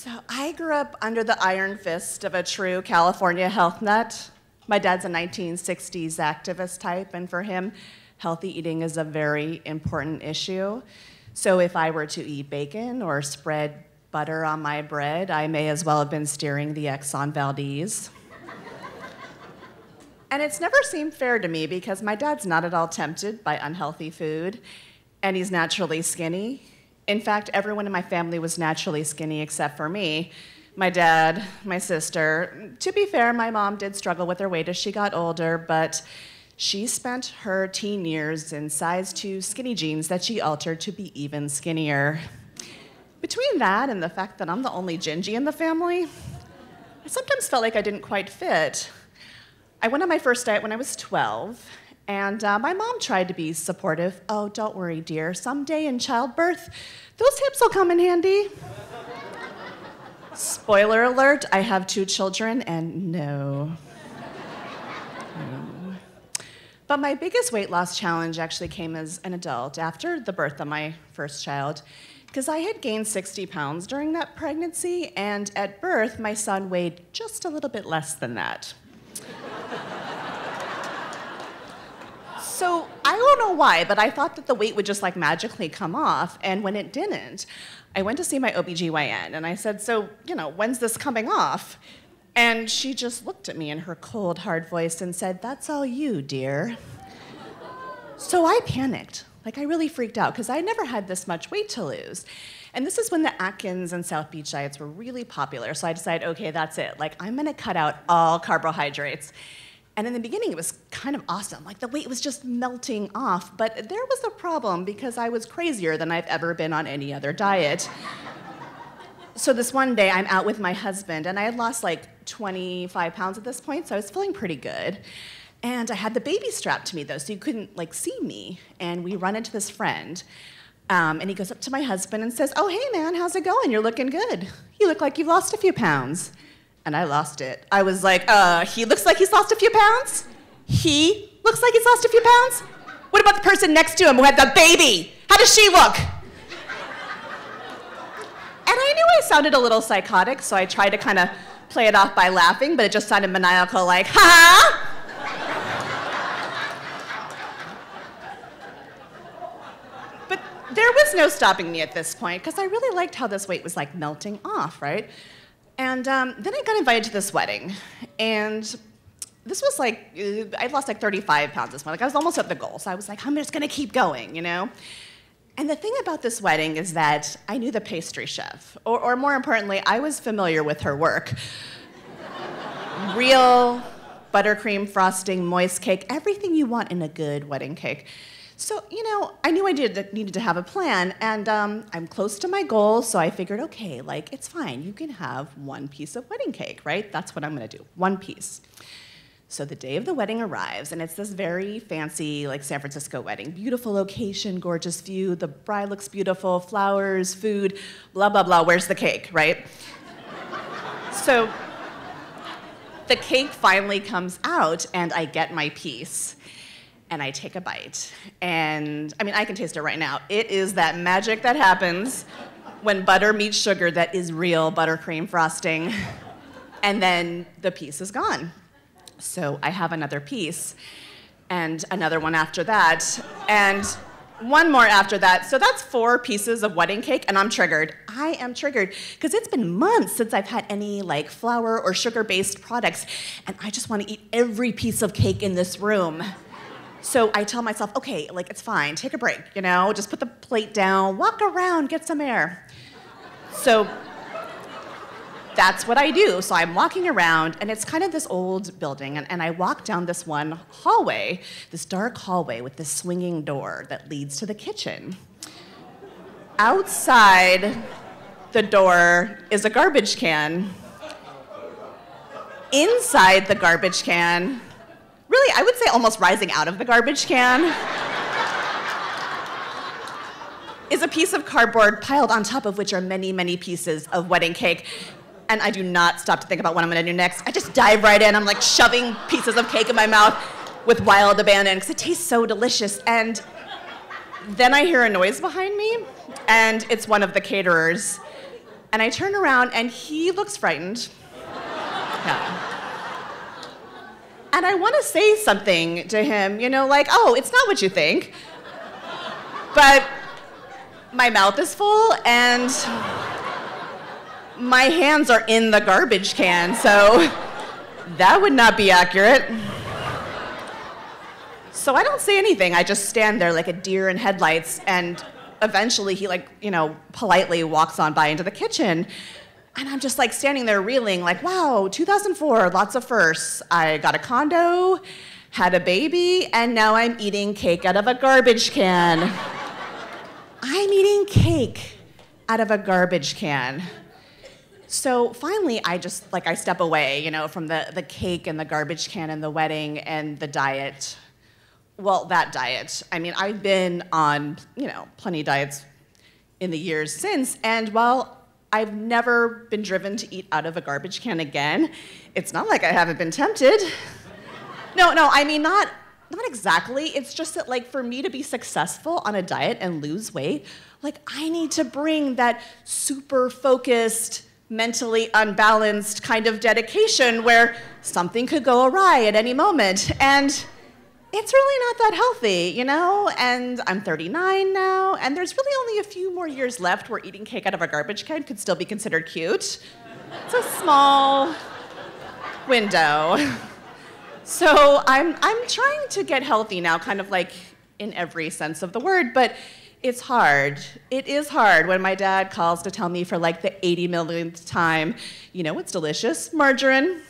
So I grew up under the iron fist of a true California health nut. My dad's a 1960s activist type, and for him, healthy eating is a very important issue. So if I were to eat bacon or spread butter on my bread, I may as well have been steering the Exxon Valdez. And it's never seemed fair to me because my dad's not at all tempted by unhealthy food, and he's naturally skinny. In fact, everyone in my family was naturally skinny except for me. My dad, my sister. To be fair, my mom did struggle with her weight as she got older, but she spent her teen years in size 2 skinny jeans that she altered to be even skinnier. Between that and the fact that I'm the only gingy in the family, I sometimes felt like I didn't quite fit. I went on my first diet when I was 12, and my mom tried to be supportive. Oh, don't worry, dear. Someday in childbirth, those hips will come in handy. Spoiler alert, I have 2 children, and no. But my biggest weight loss challenge actually came as an adult after the birth of my first child, because I had gained 60 pounds during that pregnancy, and at birth, my son weighed just a little bit less than that. So I don't know why, but I thought that the weight would just like magically come off, and when it didn't, I went to see my OBGYN, and I said, so, when's this coming off? And she just looked at me in her cold, hard voice and said, that's all you, dear. So I panicked. Like, I really freaked out, because I never had this much weight to lose. And this is when the Atkins and South Beach diets were really popular, so I decided, okay, that's it. Like, I'm gonna cut out all carbohydrates. And in the beginning, it was kind of awesome. Like, the weight was just melting off, but there was a problem because I was crazier than I've ever been on any other diet. So this one day, I'm out with my husband, and I had lost like 25 pounds at this point, so I was feeling pretty good. And I had the baby strapped to me, though, so you couldn't like see me. And we run into this friend, and he goes up to my husband and says, oh, hey, man, how's it going? You're looking good. You look like you've lost a few pounds. And I lost it. I was like, he looks like he's lost a few pounds? He looks like he's lost a few pounds? What about the person next to him who had the baby? How does she look? And I knew I sounded a little psychotic, so I tried to kind of play it off by laughing, but it just sounded maniacal, like, ha! But there was no stopping me at this point, because I really liked how this weight was like melting off, right? And then I got invited to this wedding, and this was like, I lost like 35 pounds this month. Like, I was almost at the goal, so I was like, I'm just gonna keep going, And the thing about this wedding is that I knew the pastry chef, or more importantly, I was familiar with her work. Real buttercream frosting, moist cake, everything you want in a good wedding cake. So, I knew I needed to have a plan, and I'm close to my goal, so I figured, okay, like, it's fine. You can have 1 piece of wedding cake, right? That's what I'm gonna do, 1 piece. So the day of the wedding arrives, and it's this very fancy, like, San Francisco wedding. Beautiful location, gorgeous view, the bride looks beautiful, flowers, food, blah, blah, blah. Where's the cake, right? So the cake finally comes out, and I get my piece. And I take a bite, and I can taste it right now. It is that magic that happens when butter meets sugar that is real buttercream frosting, and then the piece is gone. So I have another piece, and another one after that, and one more after that. So that's 4 pieces of wedding cake, and I'm triggered. I am triggered, because it's been months since I've had any like flour or sugar-based products, and I just want to eat every piece of cake in this room. So I tell myself, okay, like, it's fine, take a break, just put the plate down, walk around, get some air. So that's what I do. So I'm walking around, and it's kind of this old building, and I walk down this one hallway, this dark hallway with this swinging door that leads to the kitchen. Outside the door is a garbage can. Inside the garbage can, really, I would say almost rising out of the garbage can, is a piece of cardboard piled on top of which are many, many pieces of wedding cake. And I do not stop to think about what I'm gonna do next. I just dive right in. I'm like shoving pieces of cake in my mouth with wild abandon, because it tastes so delicious. And then I hear a noise behind me, and it's one of the caterers. And I turn around and he looks frightened. Yeah. And I want to say something to him, you know, like, oh, it's not what you think. But my mouth is full and my hands are in the garbage can, so that would not be accurate. So I don't say anything. I just stand there like a deer in headlights, and eventually he, like, you know, politely walks on by into the kitchen. And I'm just like standing there reeling, like, wow, 2004, lots of firsts. I got a condo, had a baby, and now I'm eating cake out of a garbage can. I'm eating cake out of a garbage can. So finally, I step away, you know, from the cake and the garbage can and the wedding and the diet. Well, that diet. I mean, I've been on, you know, plenty of diets in the years since, and while I've never been driven to eat out of a garbage can again, it's not like I haven't been tempted. No, I mean, not exactly. It's just that, like, for me to be successful on a diet and lose weight, like, I need to bring that super focused, mentally unbalanced kind of dedication where something could go awry at any moment. And it's really not that healthy, you know? And I'm 39 now, and there's really only a few more years left where eating cake out of a garbage can could still be considered cute. It's a small window. So I'm trying to get healthy now, kind of like in every sense of the word, but it's hard. It is hard when my dad calls to tell me for like the 80 millionth time, you know what's delicious? Margarine.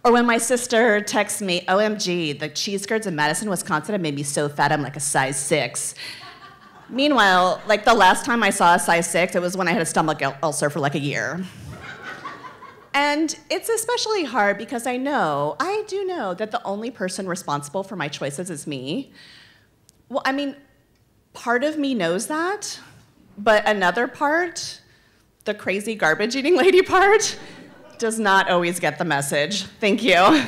Or when my sister texts me, OMG, the cheese curds in Madison, Wisconsin have made me so fat I'm like a size 6. Meanwhile, like the last time I saw a size 6, it was when I had a stomach ulcer for like a year. And it's especially hard because I do know that the only person responsible for my choices is me. Well, I mean, part of me knows that, but another part, the crazy garbage eating lady part, does not always get the message. Thank you.